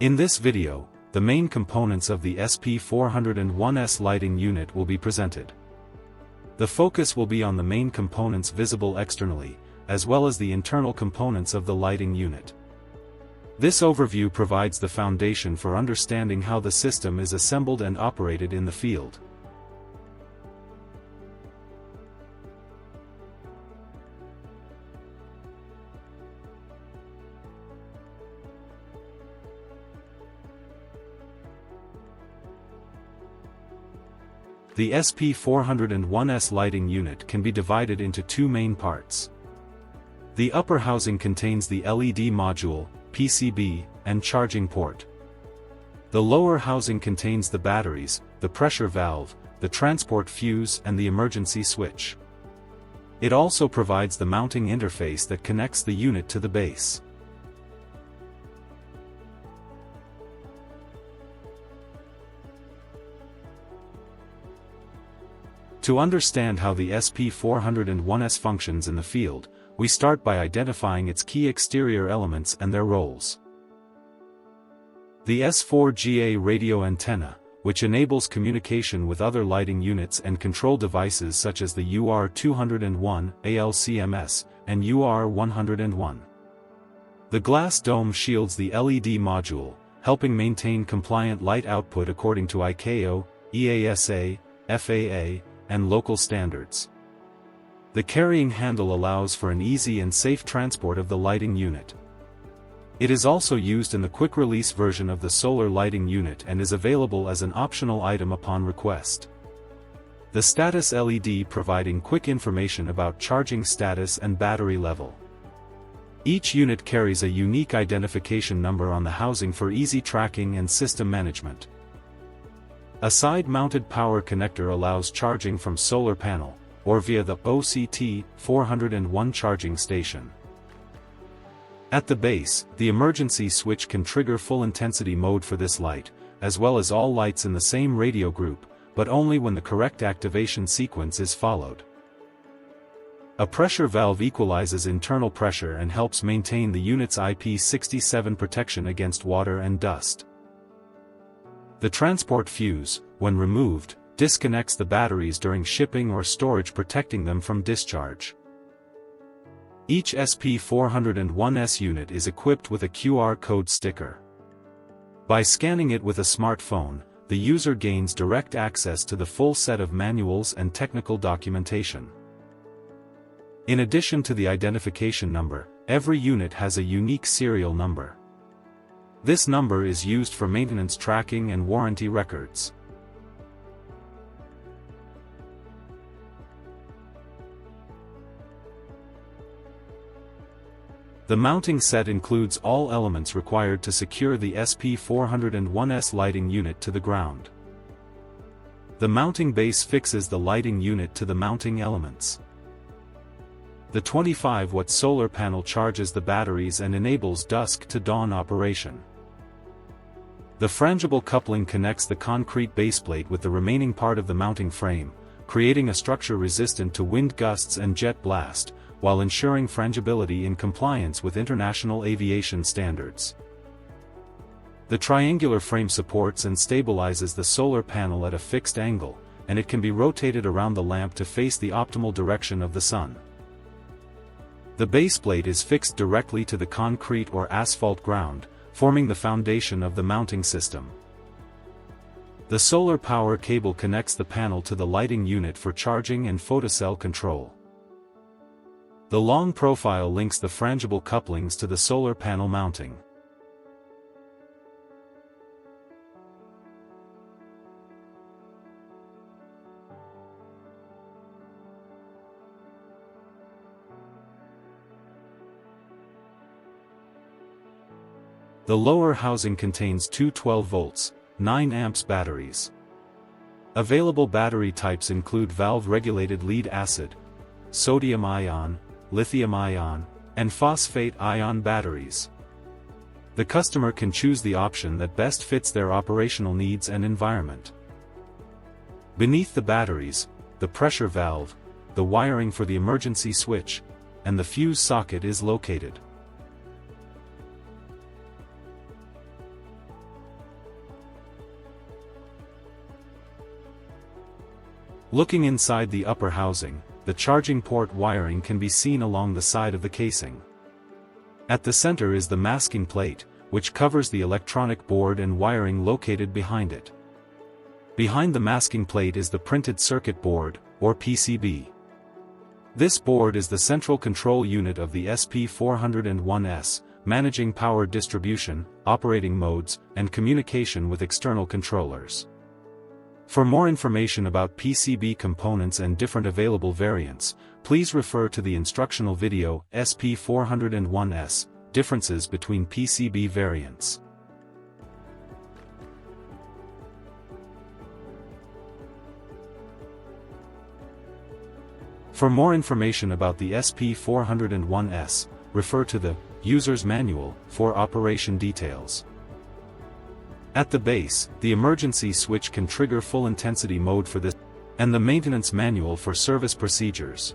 In this video, the main components of the SP-401S lighting unit will be presented. The focus will be on the main components visible externally, as well as the internal components of the lighting unit. This overview provides the foundation for understanding how the system is assembled and operated in the field. The SP-401S lighting unit can be divided into two main parts. The upper housing contains the LED module, PCB, and charging port. The lower housing contains the batteries, the pressure valve, the transport fuse and the emergency switch. It also provides the mounting interface that connects the unit to the base. To understand how the SP-401S functions in the field, we start by identifying its key exterior elements and their roles. The S4GA Radio Antenna, which enables communication with other lighting units and control devices such as the UR201, ALCMS, and UR101. The glass dome shields the LED module, helping maintain compliant light output according to ICAO, EASA, FAA, and local standards. The carrying handle allows for an easy and safe transport of the lighting unit. It is also used in the quick-release version of the solar lighting unit and is available as an optional item upon request. The status LED providing quick information about charging status and battery level. Each unit carries a unique identification number on the housing for easy tracking and system management. A side-mounted power connector allows charging from solar panel, or via the OCT-401 charging station. At the base, the emergency switch can trigger full-intensity mode for this light, as well as all lights in the same radio group, but only when the correct activation sequence is followed. A pressure valve equalizes internal pressure and helps maintain the unit's IP67 protection against water and dust. The transport fuse, when removed, disconnects the batteries during shipping or storage, protecting them from discharge. Each SP-401S unit is equipped with a QR code sticker. By scanning it with a smartphone, the user gains direct access to the full set of manuals and technical documentation. In addition to the identification number, every unit has a unique serial number. This number is used for maintenance tracking and warranty records. The mounting set includes all elements required to secure the SP-401S lighting unit to the ground. The mounting base fixes the lighting unit to the mounting elements. The 25-watt solar panel charges the batteries and enables dusk to dawn operation. The frangible coupling connects the concrete baseplate with the remaining part of the mounting frame, creating a structure resistant to wind gusts and jet blast, while ensuring frangibility in compliance with international aviation standards. The triangular frame supports and stabilizes the solar panel at a fixed angle, and it can be rotated around the lamp to face the optimal direction of the sun. The baseplate is fixed directly to the concrete or asphalt ground, forming the foundation of the mounting system. The solar power cable connects the panel to the lighting unit for charging and photocell control. The long profile links the frangible couplings to the solar panel mounting. The lower housing contains two 12 volts, 9 amps batteries. Available battery types include valve-regulated lead-acid, sodium-ion, lithium-ion, and phosphate-ion batteries. The customer can choose the option that best fits their operational needs and environment. Beneath the batteries, the pressure valve, the wiring for the emergency switch, and the fuse socket is located. Looking inside the upper housing, the charging port wiring can be seen along the side of the casing. At the center is the masking plate, which covers the electronic board and wiring located behind it. Behind the masking plate is the printed circuit board, or PCB. This board is the central control unit of the SP-401S, managing power distribution, operating modes, and communication with external controllers. For more information about PCB components and different available variants, please refer to the instructional video SP-401S, Differences between PCB variants. For more information about the SP-401S, refer to the User's Manual for operation details. At the base, the emergency switch can trigger full intensity mode for this, and the maintenance manual for service procedures.